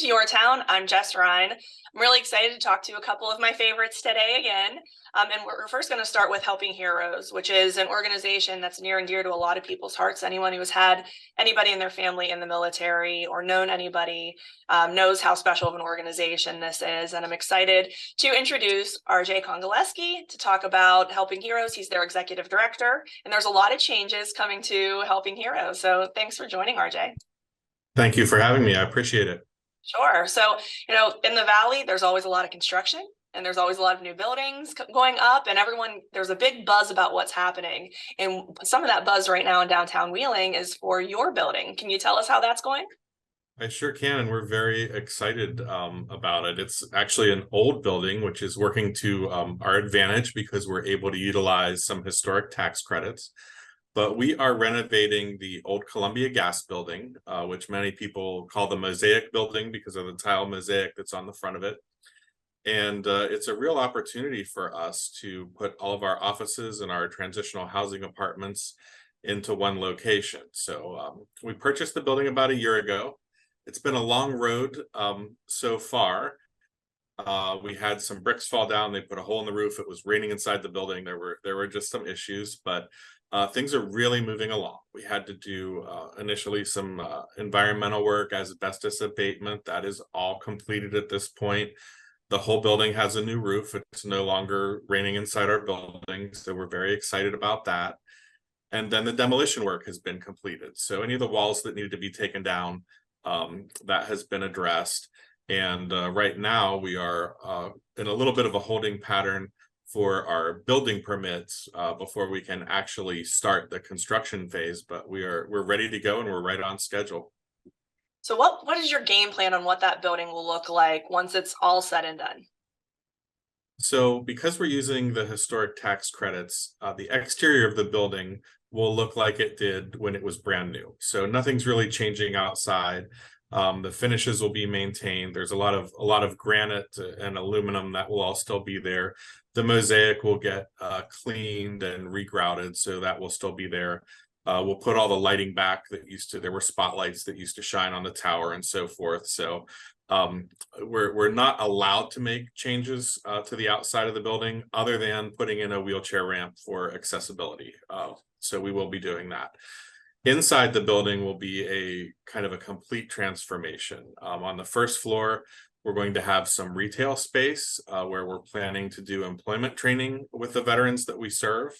to Your Town. I'm Jess Ryan. I'm really excited to talk to a couple of my favorites today again. And we're first going to start with Helping Heroes, which is an organization that's near and dear to a lot of people's hearts. Anyone who has had anybody in their family in the military or known anybody knows how special of an organization this is. And I'm excited to introduce RJ Konkoleski to talk about Helping Heroes. He's their executive director, and there's a lot of changes coming to Helping Heroes. So thanks for joining, RJ. Thank you for having me. I appreciate it. Sure. So, in the Valley, there's always a lot of construction and there's always a lot of new buildings going up, and there's a big buzz about what's happening. And some of that buzz right now in downtown Wheeling is for your building. Can you tell us how that's going? I sure can, and we're very excited about it. It's actually an old building, which is working to our advantage because we're able to utilize some historic tax credits. But we are renovating the old Columbia Gas building, which many people call the Mosaic building because of the tile mosaic that's on the front of it. And it's a real opportunity for us to put all of our offices and our transitional housing apartments into one location. So we purchased the building about a year ago. It's been a long road so far. We had some bricks fall down. They put a hole in the roof. It was raining inside the building. There were just some issues, but things are really moving along. We had to do initially some environmental work, asbestos abatement. That is all completed at this point. The whole building has a new roof. It's no longer raining inside our building, so we're very excited about that. And then the demolition work has been completed. So any of the walls that needed to be taken down, that has been addressed. And right now we are in a little bit of a holding pattern for our building permits before we can actually start the construction phase, but we're ready to go and we're right on schedule. So what is your game plan on what that building will look like once it's all said and done? So because we're using the historic tax credits, the exterior of the building will look like it did when it was brand new. So nothing's really changing outside. The finishes will be maintained. There's a lot of granite and aluminum that will all still be there. The mosaic will get cleaned and regrouted, so that will still be there. We'll put all the lighting back there were spotlights that used to shine on the tower and so forth. So we're not allowed to make changes to the outside of the building other than putting in a wheelchair ramp for accessibility. So we will be doing that. Inside the building will be a kind of a complete transformation. On the first floor, we're going to have some retail space where we're planning to do employment training with the veterans that we serve.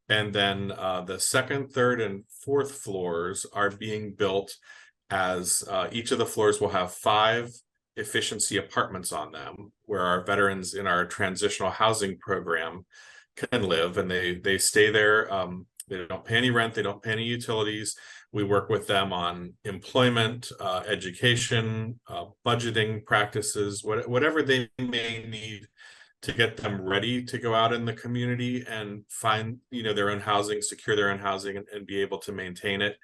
And then the second, third, and fourth floors are being built as each of the floors will have 5 efficiency apartments on them where our veterans in our transitional housing program can live, and they stay there. They don't pay any rent. They don't pay any utilities. We work with them on employment, education, budgeting practices, whatever they may need to get them ready to go out in the community and find, their own housing, secure their own housing, and be able to maintain it.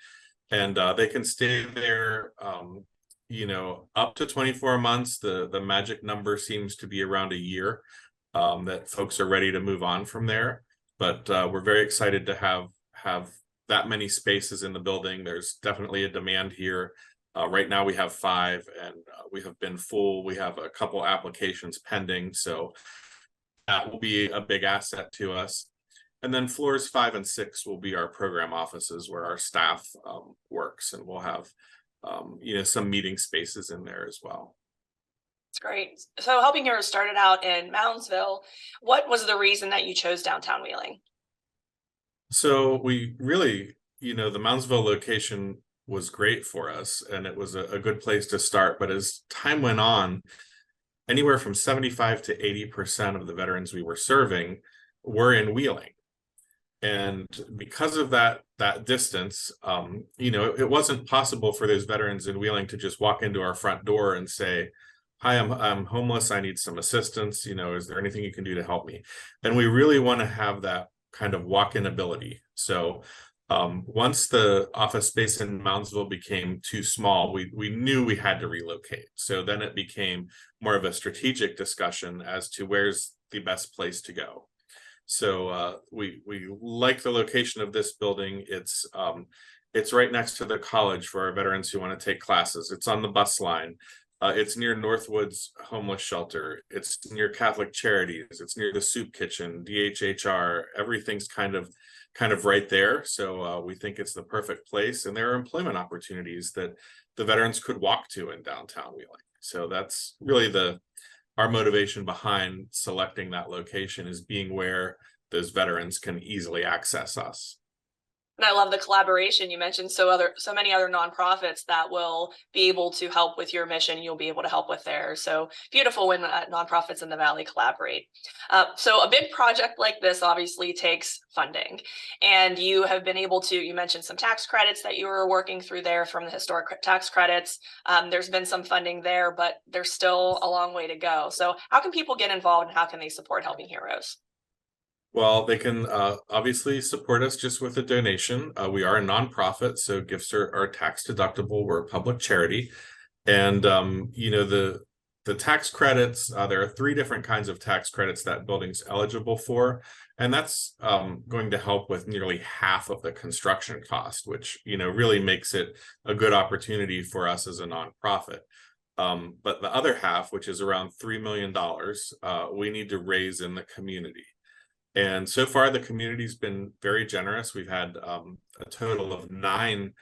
And they can stay there, up to 24 months. The magic number seems to be around a year that folks are ready to move on from there. But we're very excited to have that many spaces in the building. There's definitely a demand here. Right now we have 5 and we have been full. We have a couple applications pending. So that will be a big asset to us. And then floors 5 and 6 will be our program offices where our staff works, and we'll have some meeting spaces in there as well. That's great. So Helping Heroes started out in Moundsville. What was the reason that you chose downtown Wheeling? So we really, the Moundsville location was great for us, and it was a good place to start. But as time went on, anywhere from 75 to 80% of the veterans we were serving were in Wheeling. And because of that distance, it wasn't possible for those veterans in Wheeling to just walk into our front door and say, "Hi, I'm homeless. I need some assistance. Is there anything you can do to help me?" And we really want to have that kind of walk-in ability. So once the office space in Moundsville became too small, we knew we had to relocate. So then it became more of a strategic discussion as to where's the best place to go. So we like the location of this building. It's right next to the college for our veterans who want to take classes. It's on the bus line. It's near Northwoods Homeless Shelter. It's near Catholic Charities. It's near the Soup Kitchen, DHHR. Everything's kind of right there. So we think it's the perfect place, and there are employment opportunities that the veterans could walk to in downtown Wheeling. So that's really our motivation behind selecting that location, is being where those veterans can easily access us. And I love the collaboration. You mentioned so many other nonprofits that will be able to help with your mission. You'll be able to help with theirs. So beautiful when nonprofits in the Valley collaborate. So a big project like this obviously takes funding, and you have been able to. You mentioned some tax credits that you were working through there from the historic tax credits. There's been some funding there, but there's still a long way to go. So how can people get involved, and how can they support Helping Heroes? Well, they can obviously support us just with a donation. We are a nonprofit, so gifts are tax deductible. We're a public charity. And, the tax credits, there are 3 different kinds of tax credits that building's eligible for. And that's going to help with nearly half of the construction cost, which, really makes it a good opportunity for us as a nonprofit. But the other half, which is around $3 million, we need to raise in the community. And so far, the community's been very generous. We've had a total of 9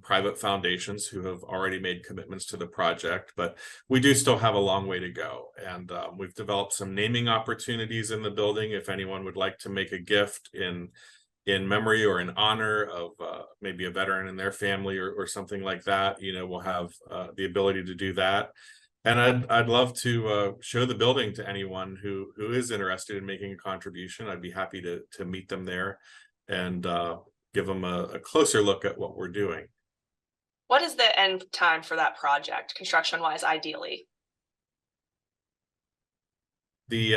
private foundations who have already made commitments to the project, but we do still have a long way to go. And we've developed some naming opportunities in the building. If anyone would like to make a gift in memory or in honor of maybe a veteran in their family or something like that, we'll have the ability to do that. And I'd love to show the building to anyone who is interested in making a contribution. I'd be happy to meet them there and give them a closer look at what we're doing. What is the end time for that project, construction-wise, ideally? The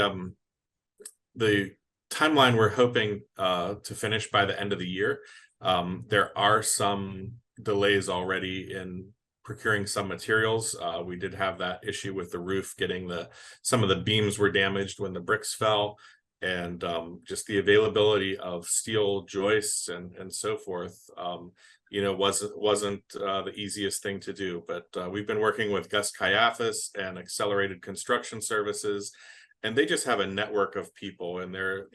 timeline we're hoping to finish by the end of the year. There are some delays already in procuring some materials. We did have that issue with the roof, getting some of the beams were damaged when the bricks fell, and just the availability of steel joists and so forth, wasn't the easiest thing to do. But we've been working with Gus Caiaphas and Accelerated Construction Services, and they just have a network of people, and they're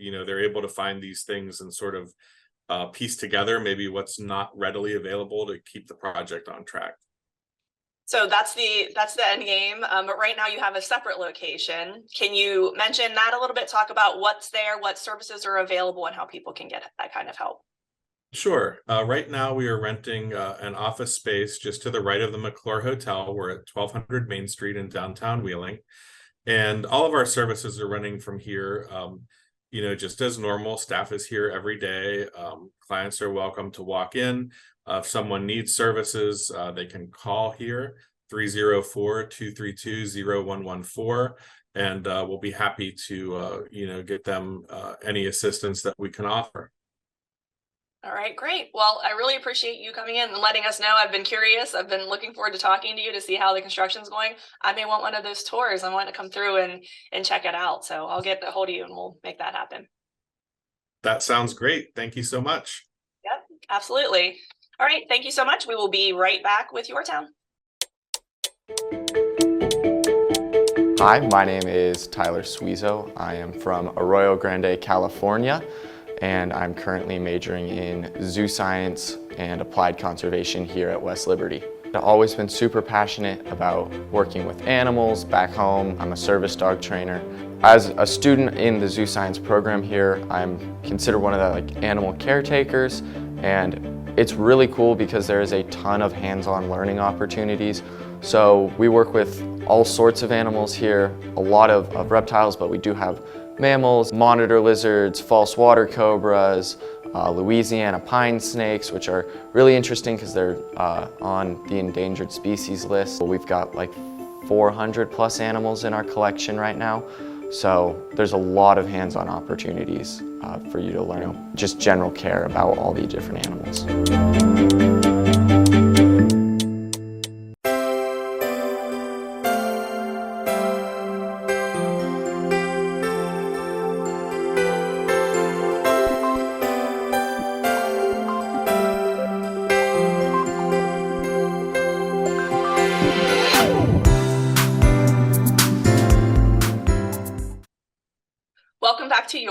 able to find these things and sort of piece together maybe what's not readily available to keep the project on track. So that's the end game. But right now you have a separate location. Can you mention that a little bit? Talk about what's there, what services are available, and how people can get that kind of help. Sure. Right now we are renting an office space just to the right of the McClure Hotel. We're at 1200 Main Street in downtown Wheeling. And all of our services are running from here, just as normal. Staff is here every day. Clients are welcome to walk in. If someone needs services, they can call here, 304-232-0114, and we'll be happy to, get them any assistance that we can offer. All right, great. Well, I really appreciate you coming in and letting us know. I've been curious. I've been looking forward to talking to you to see how the construction's going. I may want one of those tours. I want to come through and check it out. So I'll get a hold of you and we'll make that happen. That sounds great. Thank you so much. Yep, absolutely. All right, thank you so much. We will be right back with Your Town. Hi, my name is Tyler Suizo. I am from Arroyo Grande, California, and I'm currently majoring in zoo science and applied conservation here at West Liberty. I've always been super passionate about working with animals back home. I'm a service dog trainer. As a student in the zoo science program here, I'm considered one of the animal caretakers, and it's really cool because there is a ton of hands-on learning opportunities. So we work with all sorts of animals here, a lot of reptiles, but we do have mammals, monitor lizards, false water cobras, Louisiana pine snakes, which are really interesting because they're on the endangered species list. We've got like 400 plus animals in our collection right now. So there's a lot of hands-on opportunities for you to learn just general care about all the different animals.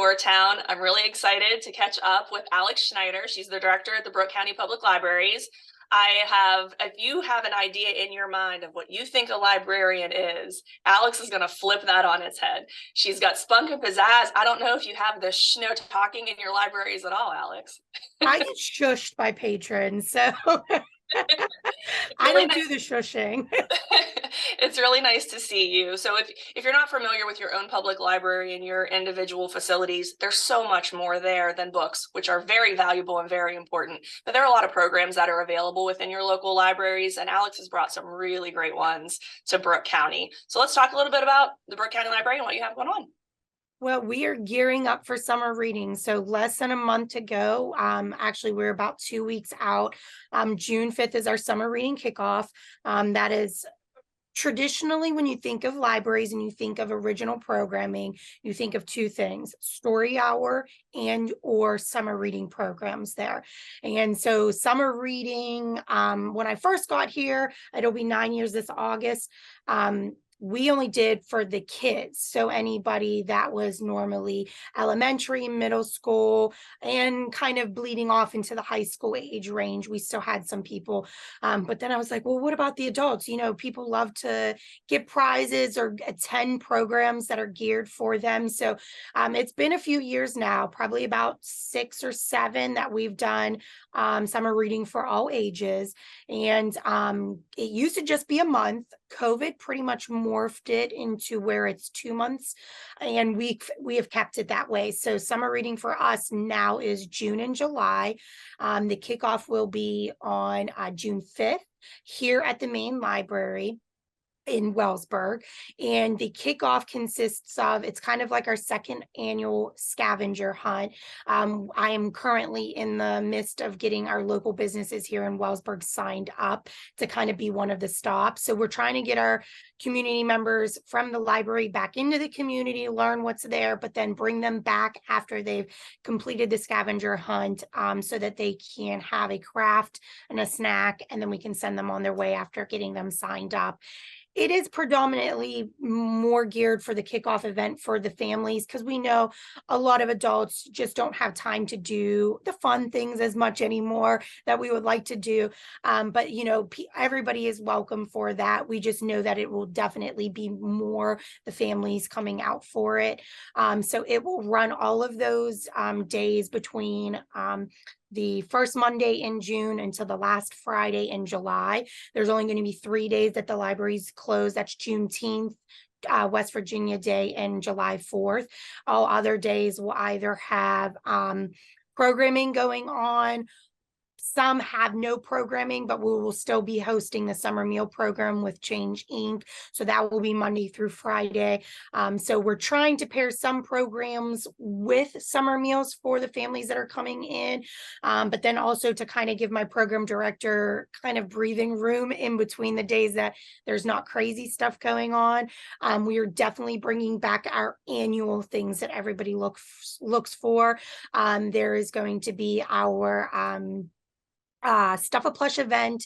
your town. I'm really excited to catch up with Alex Schneider. She's the director at the Brooke County Public Libraries. If you have an idea in your mind of what you think a librarian is, Alex is going to flip that on its head. She's got spunk and pizzazz. I don't know if you have the schno talking in your libraries at all, Alex. I get shushed by patrons, so I don't do the shushing. It's really nice to see you. So if you're not familiar with your own public library and your individual facilities, there's so much more there than books, which are very valuable and very important. But there are a lot of programs that are available within your local libraries, and Alex has brought some really great ones to Brooke County. So let's talk a little bit about the Brooke County Library and what you have going on. Well, we are gearing up for summer reading. So less than a month to go. Actually, we're about 2 weeks out. June 5th is our summer reading kickoff. That is traditionally, when you think of libraries and you think of original programming, you think of two things: story hour and or summer reading programs there. And so summer reading, when I first got here, it'll be 9 years this August. We only did for the kids. So anybody that was normally elementary, middle school, and kind of bleeding off into the high school age range, we still had some people. But then I was like, well, what about the adults? You know, people love to get prizes or attend programs that are geared for them. So it's been a few years now, probably about 6 or 7 that we've done summer reading for all ages. And it used to just be a month. COVID pretty much morphed it into where it's 2 months, and we have kept it that way. So summer reading for us now is June and July. The kickoff will be on June 5th here at the main library in Wellsburg, and the kickoff consists of, it's kind of like our second annual scavenger hunt. I am currently in the midst of getting our local businesses here in Wellsburg signed up to kind of be one of the stops. So we're trying to get our community members from the library back into the community, learn what's there, but then bring them back after they've completed the scavenger hunt, so that they can have a craft and a snack, and then we can send them on their way after getting them signed up. It is predominantly more geared for the kickoff event for the families, because we know a lot of adults just don't have time to do the fun things as much anymore that we would like to do. But, you know, everybody is welcome for that. We just know that it will definitely be more the families coming out for it. So it will run all of those days between the first Monday in June until the last Friday in July. There's only going to be 3 days that the library's closed. That's Juneteenth, West Virginia Day, and July 4th. All other days will either have programming going on. Some have no programming, but we will still be hosting the summer meal program with Change Inc. So that will be Monday through Friday. So we're trying to pair some programs with summer meals for the families that are coming in, but then also to kind of give my program director kind of breathing room in between the days that there's not crazy stuff going on. We are definitely bringing back our annual things that everybody looks for. There is going to be our Stuff a Plush event.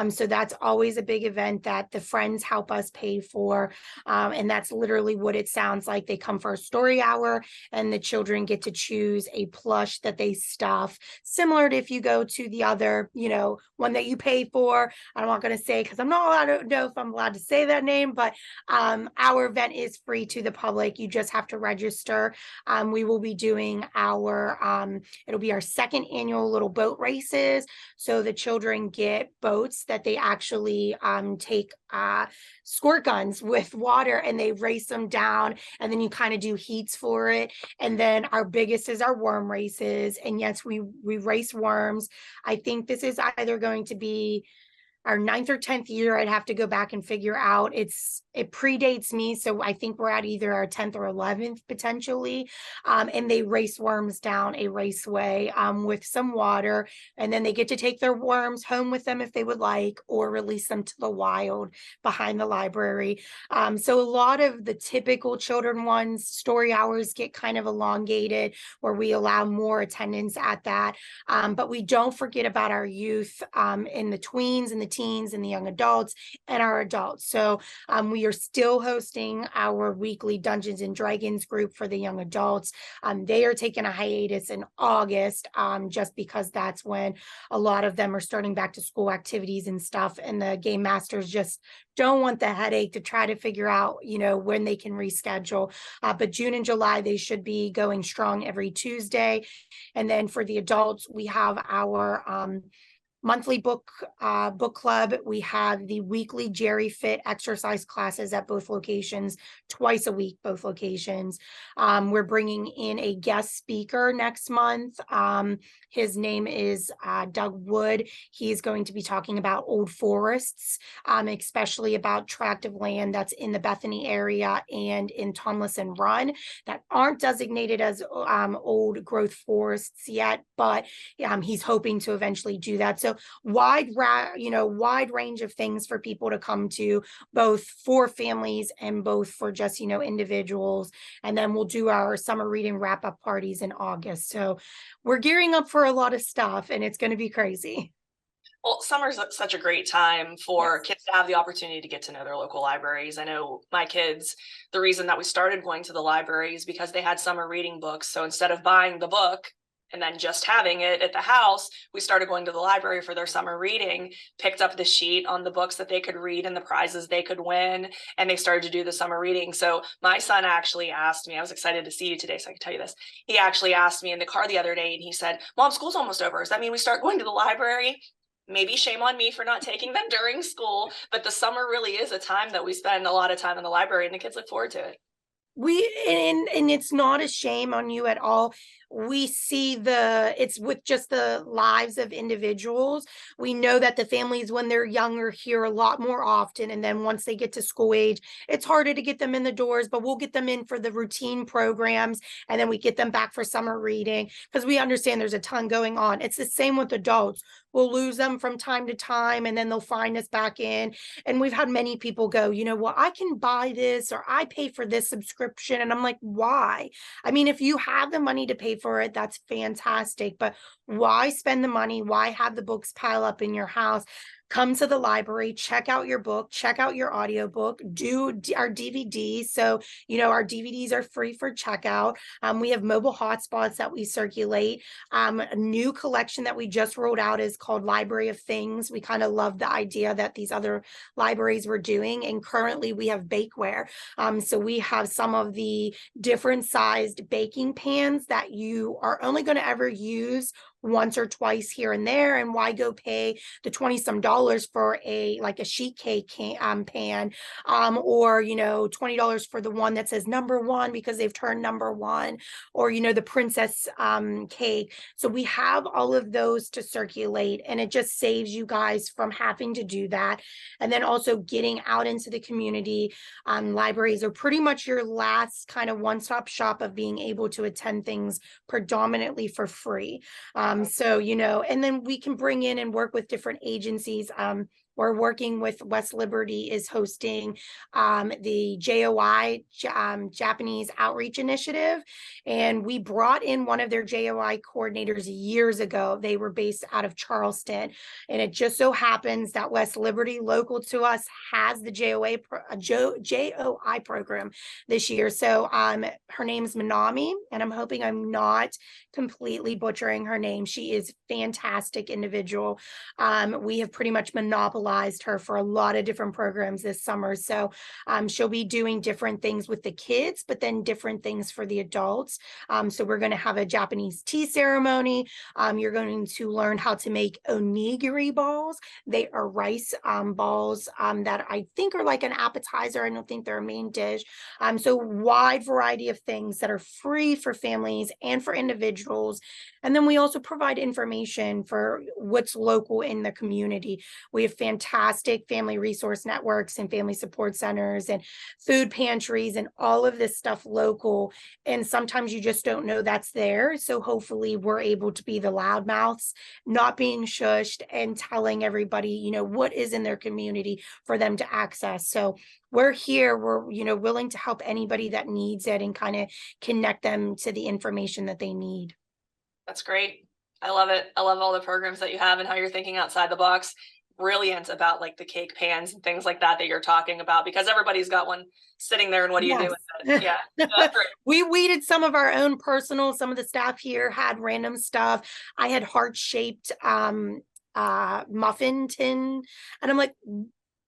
So that's always a big event that the friends help us pay for. And that's literally what it sounds like. They come for a story hour and the children get to choose a plush that they stuff, similar to if you go to the other, you know, one that you pay for. I'm not going to say, because I'm not allowed to know if I'm allowed to say that name, but our event is free to the public. You just have to register. We will be doing it'll be our second annual little boat races. So the children get boats that they actually take squirt guns with water and they race them down, and then you kind of do heats for it. And then our biggest is our worm races. And yes, we race worms. I think this is either going to be our 9th or 10th year. I'd have to go back and figure out. It predates me, so I think we're at either our 10th or 11th potentially. And they race worms down a raceway with some water, and then they get to take their worms home with them if they would like, or release them to the wild behind the library. So a lot of the typical children ones, story hours get kind of elongated, where we allow more attendance at that. But we don't forget about our youth and the tweens and the teens and the young adults and our adults. So we are still hosting our weekly Dungeons and Dragons group for the young adults. They are taking a hiatus in August, just because that's when a lot of them are starting back to school activities and stuff. And the game masters just don't want the headache to try to figure out, when they can reschedule. But June and July, they should be going strong every Tuesday. And then for the adults, we have our monthly book club. We have the weekly Jerry Fit exercise classes at both locations, twice a week, both locations. We're bringing in a guest speaker next month. His name is Doug Wood. He's going to be talking about old forests, especially about tract of land that's in the Bethany area and in Tomlinson Run that aren't designated as old growth forests yet, but he's hoping to eventually do that. So wide range of things for people to come to, both for families and both for just, individuals. And then we'll do our summer reading wrap up parties in August. So we're gearing up for a lot of stuff, and it's going to be crazy. Well, summer's such a great time for kids to have the opportunity to get to know their local libraries. I know my kids, the reason that we started going to the library is because they had summer reading books. So instead of buying the book and then just having it at the house, we started going to the library for their summer reading, picked up the sheet on the books that they could read and the prizes they could win, and they started to do the summer reading. So my son actually asked me, I was excited to see you today so I could tell you this. He actually asked me in the car the other day, and he said, Mom, school's almost over. Does that mean we start going to the library? Maybe shame on me for not taking them during school, but the summer really is a time that we spend a lot of time in the library, and the kids look forward to it. And it's not a shame on you at all. We see it's with just the lives of individuals. We know that the families, when they're younger, hear a lot more often. And then once they get to school age, it's harder to get them in the doors, but we'll get them in for the routine programs. And then we get them back for summer reading because we understand there's a ton going on. It's the same with adults. We'll lose them from time to time, and then they'll find us back in. And we've had many people go, well, I can buy this, or I pay for this subscription. And I'm like, why? I mean, if you have the money to pay for it, that's fantastic. But why spend the money? Why have the books pile up in your house? Come to the library, check out your book, check out your audiobook, do our DVDs. So, our DVDs are free for checkout. We have mobile hotspots that we circulate. A new collection that we just rolled out is called Library of Things. We kind of love the idea that these other libraries were doing. And currently we have bakeware. So we have some of the different sized baking pans that you are only going to ever use once or twice here and there, and why go pay the $20-some for a sheet cake pan, or $20 for the one that says number one because they've turned number one, or the princess cake. So we have all of those to circulate, and it just saves you guys from having to do that. And then also getting out into the community. Libraries are pretty much your last kind of one-stop shop of being able to attend things predominantly for free. So, and then we can bring in and work with different agencies. We're working with West Liberty is hosting the JOI, Japanese Outreach Initiative. And we brought in one of their JOI coordinators years ago. They were based out of Charleston. And it just so happens that West Liberty, local to us, has the JOI program this year. So her name's Minami, and I'm hoping I'm not completely butchering her name. She is a fantastic individual. We have pretty much monopolized her for a lot of different programs this summer. So she'll be doing different things with the kids, but then different things for the adults. So we're going to have a Japanese tea ceremony. You're going to learn how to make onigiri balls. They are rice balls that I think are like an appetizer. I don't think they're a main dish. So wide variety of things that are free for families and for individuals. And then we also provide information for what's local in the community. We have fantastic family resource networks and family support centers and food pantries and all of this stuff local. And sometimes you just don't know that's there. So hopefully we're able to be the loudmouths, not being shushed, and telling everybody, what is in their community for them to access. So we're here, we're, willing to help anybody that needs it and kind of connect them to the information that they need. That's great. I love it. I love all the programs that you have and how you're thinking outside the box. brilliant about like the cake pans and things like that you're talking about, because everybody's got one sitting there, and what do you do with it? Yeah, that's great. We weeded some of our own personal, some of the staff here had random stuff. I had heart-shaped muffin tin, and I'm like,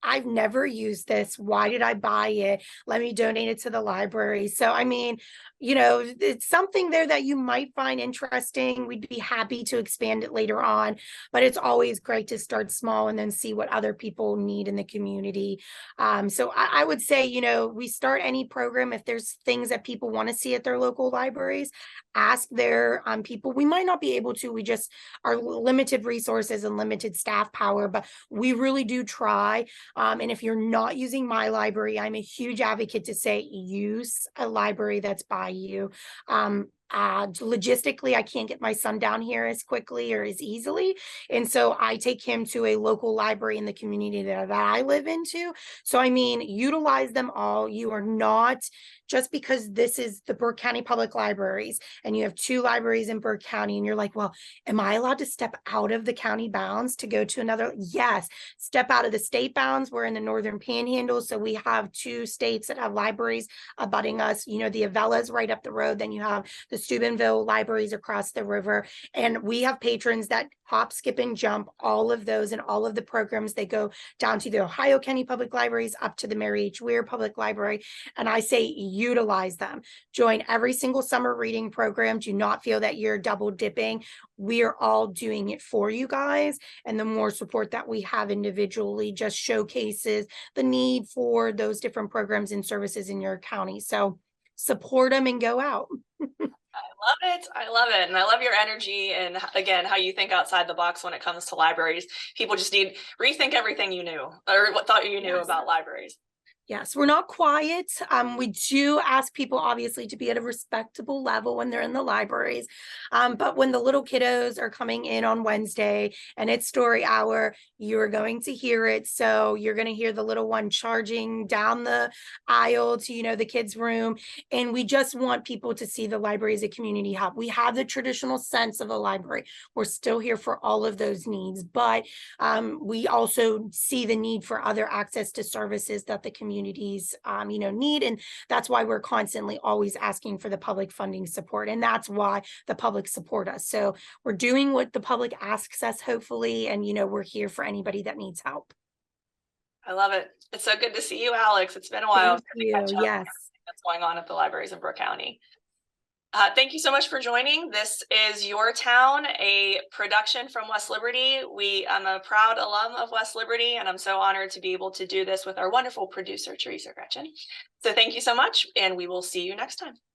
I've never used this. Why did I buy it? Let me donate it to the library. So, I mean, you know, it's something there that you might find interesting. We'd be happy to expand it later on, but it's always great to start small and then see what other people need in the community. So I would say, you know, we start any program if there's things that people want to see at their local libraries, ask their people. We might not be able to, we just are limited resources and limited staff power, but we really do try. And if you're not using my library, I'm a huge advocate to say use a library that's by you. Logistically, I can't get my son down here as quickly or as easily. And so I take him to a local library in the community that I live into. So, I mean, utilize them all. You are not, just because this is the Brooke County Public Libraries and you have 2 libraries in Brooke County and you're like, well, am I allowed to step out of the county bounds to go to another? Yes, step out of the state bounds. We're in the Northern Panhandle. So we have 2 states that have libraries abutting us. You know, the Avella's right up the road. Then you have the Steubenville libraries across the river. And we have patrons that hop, skip, and jump all of those and all of the programs. They go down to the Ohio County Public Libraries, up to the Mary H. Weir Public Library. And I say utilize them. Join every single summer reading program. Do not feel that you're double dipping. We are all doing it for you guys. And the more support that we have individually just showcases the need for those different programs and services in your county. So support them and go out. I love it. I love it. And I love your energy and, again, how you think outside the box when it comes to libraries. People just need rethink everything you knew or what thought you knew about libraries. Yes, we're not quiet. We do ask people obviously to be at a respectable level when they're in the libraries. But when the little kiddos are coming in on Wednesday and it's story hour, you're going to hear it. So you're going to hear the little one charging down the aisle to, you know, the kids' room. And we just want people to see the library as a community hub. We have the traditional sense of a library. We're still here for all of those needs, but we also see the need for other access to services that the communities you know, need, and that's why we're constantly always asking for the public funding support, and that's why the public support us. So we're doing what the public asks us, hopefully, and you know, we're here for anybody that needs help. I love it. It's so good to see you, Alex. It's been a while. Thank you. Yes, that's going on at the libraries in Brooke County. Thank you so much for joining. This is Your Town, a production from West Liberty. I'm a proud alum of West Liberty, and I'm so honored to be able to do this with our wonderful producer, Teresa Gretchen. So thank you so much, and we will see you next time.